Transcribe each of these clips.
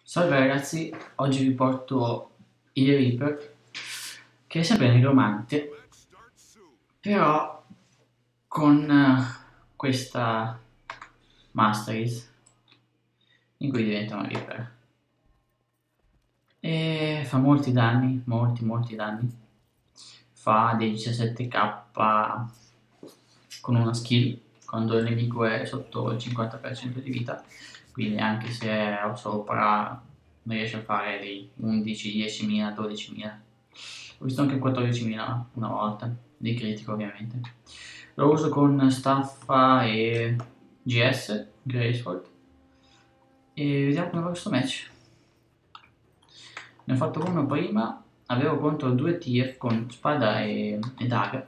Salve ragazzi, oggi vi porto il Reaper, che è sempre nigromante, però con questa Masteries in cui diventa un Reaper. E fa molti danni, molti danni. Fa dei 17k con una skill, quando il nemico è sotto il 50% di vita, quindi anche se è sopra non riesce a fare dei 11, 10.000, 12.000. Ho visto anche 14.000 una volta, di critico ovviamente. Lo uso con Staffa e GS, Graceful, e vediamo come va questo match. Ne ho fatto uno prima, avevo contro 2 TF con spada e daga.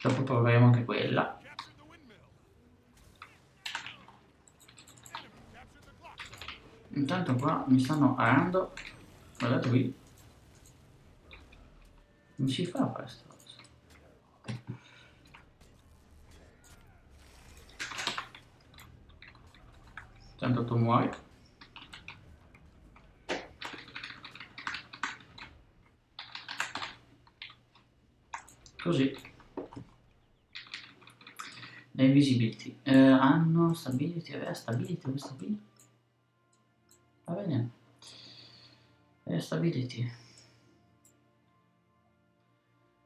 Dopo proveremo anche quella. Intanto qua mi stanno arando. Guardate qui. Non si fa questa cosa. Intanto tu muori. Così. Le invisibility. Hanno stability, aveva stability, aveva stability. Va bene. Stability.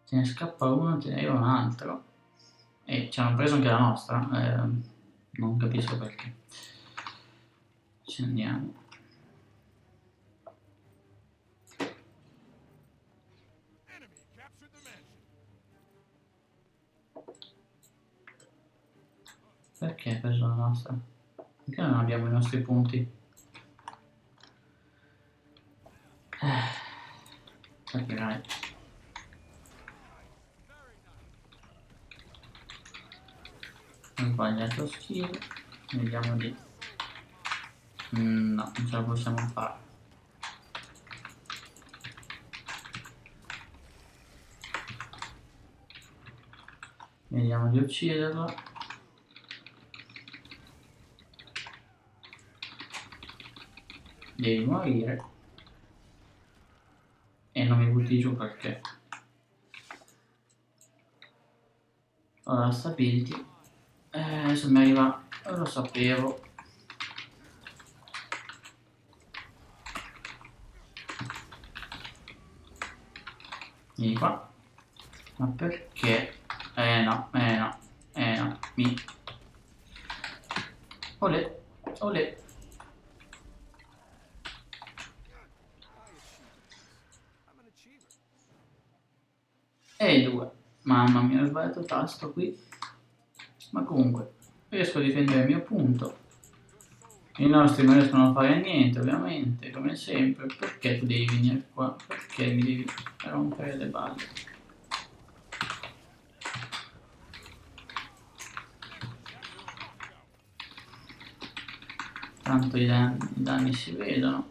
Ce ne scappa uno, ce ne arriva un altro. E ci hanno preso anche la nostra. Non capisco perché. Ci andiamo. Perché ha preso la nostra? Perché non abbiamo i nostri punti? Capirai. Ho sbagliato skill. Vediamo di... No, non ce la possiamo fare. Vediamo di ucciderlo. Devi morire. E non mi butti giù perché... Ho la stability. Adesso mi arriva... Lo sapevo. Vieni qua. Ma perché? No. Mi... Olè. Olè. E 2. Mamma mia, ho sbagliato il tasto qui. Ma comunque, riesco a difendere il mio punto. I nostri non riescono a fare niente, ovviamente, come sempre. Perché tu devi venire qua? Perché mi devi rompere le balle? Tanto i danni si vedono.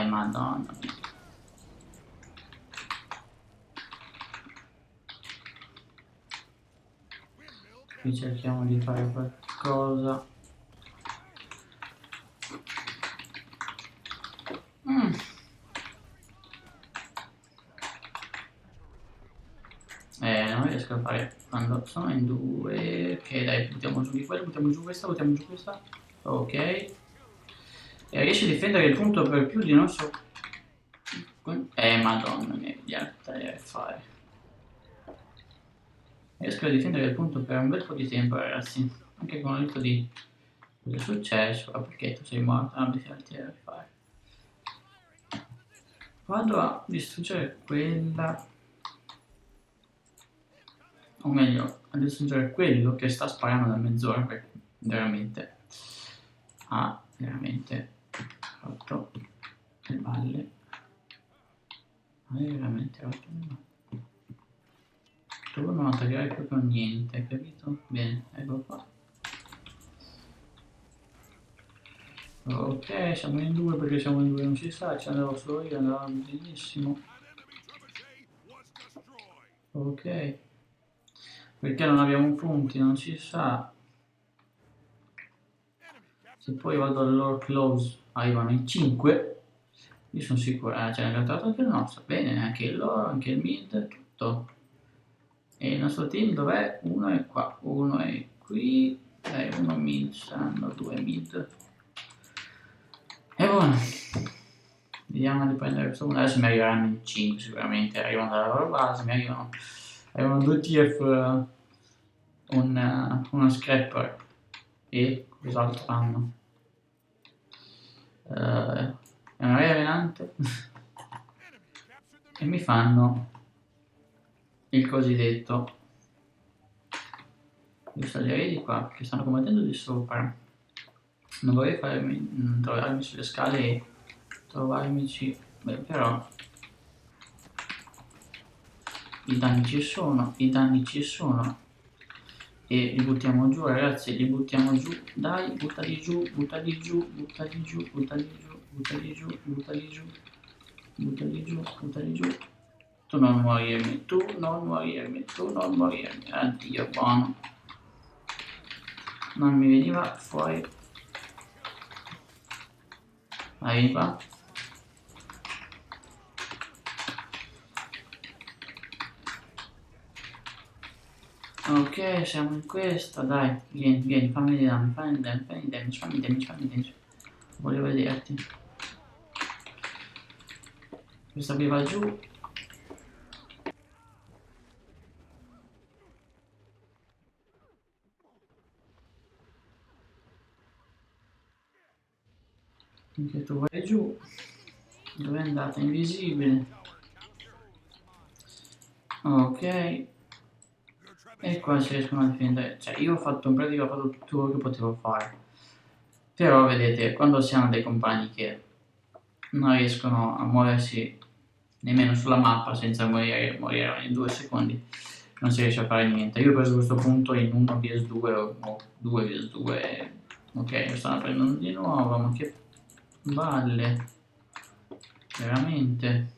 Madonna mia. Qui cerchiamo di fare qualcosa. Non riesco a fare quando sono in due. Ok, dai, buttiamo giù di quello, buttiamo giù questa, buttiamo giù questa. Ok. E riesce a difendere il punto per più di non so... Madonna mia, che fare. Riesco a difendere il punto per un bel po' di tempo, ragazzi. Anche con l'aiuto di... Cosa è successo? Ah, perché tu sei morto? Ah, mi fai a fare. Vado a distruggere quella... O meglio, a distruggere quello che sta sparando da mezz'ora, perché veramente ha veramente rotto le balle. Ha veramente rotto le balle. Tu non attaccherai proprio niente, capito? Bene, ecco qua. Ok, siamo in due perché siamo in due, non si sa, ci andavo solo io, andava benissimo. Ok. Perché non abbiamo punti, non si sa. Se poi vado all'all close arrivano in 5, io sono sicuro, c'è entrato anche il nostro, bene, anche il loro, anche il mid, tutto. E il nostro team dov'è? Uno è qua, uno è qui, uno mid, saranno 2 mid. E buono, vediamo di prendere questo uno, adesso mi arriveranno in 5 sicuramente, arrivano dalla loro base, mi arrivano 2 TF, uno scrapper e cos'altro fanno? È una revenante e mi fanno il cosiddetto. Io salirei di qua perché stanno combattendo di sopra, non vorrei trovarmi sulle scale e trovarmici, beh, però i danni ci sono e li buttiamo giù, ragazzi, li buttiamo giù, dai, buttali giù, buttali giù, buttali giù, buttali giù, buttali giù, buttali giù, buttali giù, buttali giù. Tu non morirmi, tu non morirmi, tu non morirmi, addio, buono. Non mi veniva fuori. Vai qua. Ok, siamo in questa, dai, vieni, fammi damage. Voglio vederti. Questa qui va giù. Anche tu vai giù. Dove è andata? Invisibile. Ok. E qua si riescono a difendere. Cioè, io ho fatto in pratica, ho fatto tutto quello che potevo fare. Però vedete, quando si hanno dei compagni che non riescono a muoversi nemmeno sulla mappa senza morire ogni 2 secondi, non si riesce a fare niente. Io ho preso questo punto in 1 vs 2 o 2 vs 2. Ok, lo stanno prendendo di nuovo, ma che balle. Veramente.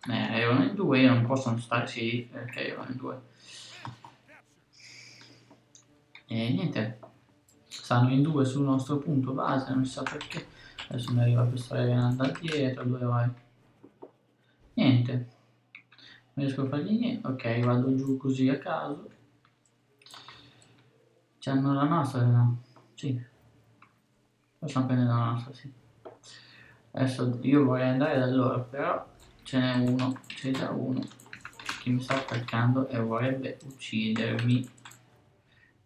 Erano in 2, io non posso stare, sì, perché erano in 2. E niente, stanno in 2 sul nostro punto base, non si sa perché. Adesso mi arriva questa revenante da dietro, dove vai? Niente, non riesco a fargli niente. Ok, vado giù così a caso. C'hanno la nostra, no? Sì. Lo stanno prendendo la nostra, sì. Adesso io vorrei andare da loro, però ce n'è uno, c'è già uno che mi sta attaccando e vorrebbe uccidermi.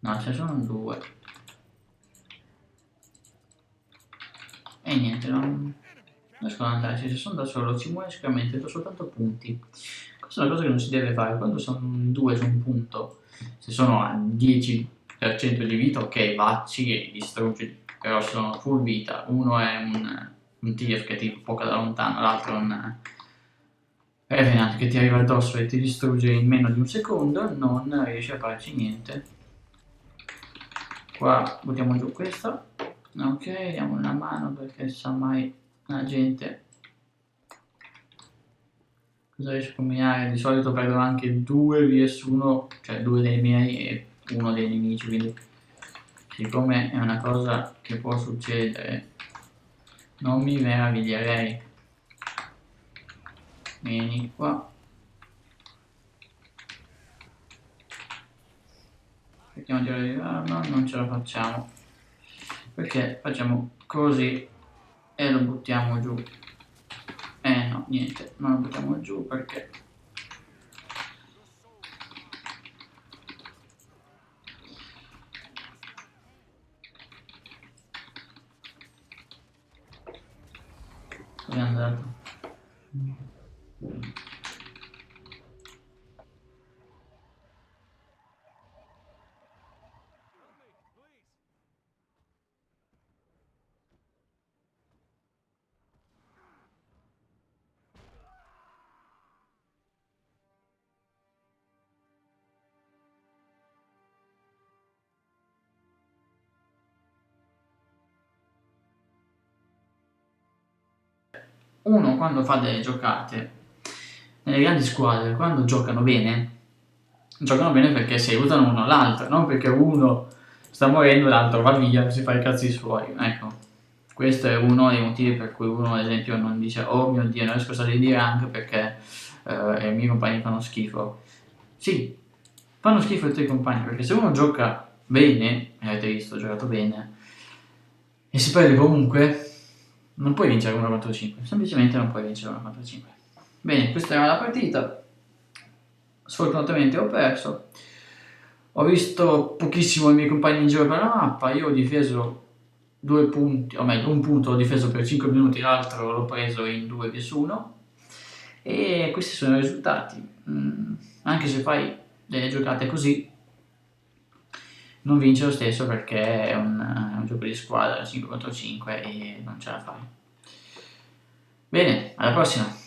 No, ce ne sono 2. E niente, non riesco ad andarci, se sono da solo ci muore sicuramente, do soltanto punti. Questa è una cosa che non si deve fare, quando sono in 2 su un punto, se sono a 10% di vita, ok, vacci e distruggi, però se sono full vita, uno è un TF che ti poca da lontano, l'altro è un Revenant che ti arriva addosso e ti distrugge in meno di un secondo, non riesci a farci niente. Qua buttiamo giù questa. Ok, diamo una mano perché sa mai la gente cosa riesce a combinare. Di solito perdo anche 2 vs 1, cioè 2 dei miei e 1 dei nemici, quindi siccome è una cosa che può succedere non mi meraviglierei. Vieni qua. Cerchiamo di arrivarlo, non ce la facciamo. Perché facciamo così e lo buttiamo giù. No, niente, non lo buttiamo giù perché dove è andato? Uno quando fa delle giocate nelle grandi squadre, quando giocano bene perché si aiutano uno l'altro, non perché uno sta morendo e l'altro va via e si fa i cazzi suoi, ecco. Questo è uno dei motivi per cui uno, ad esempio, non dice oh mio Dio, non riesco a salire di rank perché i miei compagni fanno schifo. Sì, fanno schifo i tuoi compagni, perché se uno gioca bene, e avete visto, ha giocato bene, e si perde comunque, non puoi vincere 1 contro 5, semplicemente non puoi vincere 1 contro 5. Bene, questa era la partita, sfortunatamente ho perso, ho visto pochissimo i miei compagni in giro per la mappa, io ho difeso 2 punti, o meglio un punto l'ho difeso per 5 minuti, l'altro l'ho preso in 2 vs 1, e questi sono i risultati. Anche se fai delle giocate così, non vince lo stesso perché è un gioco di squadra 5 contro 5 e non ce la fai. Bene, alla prossima!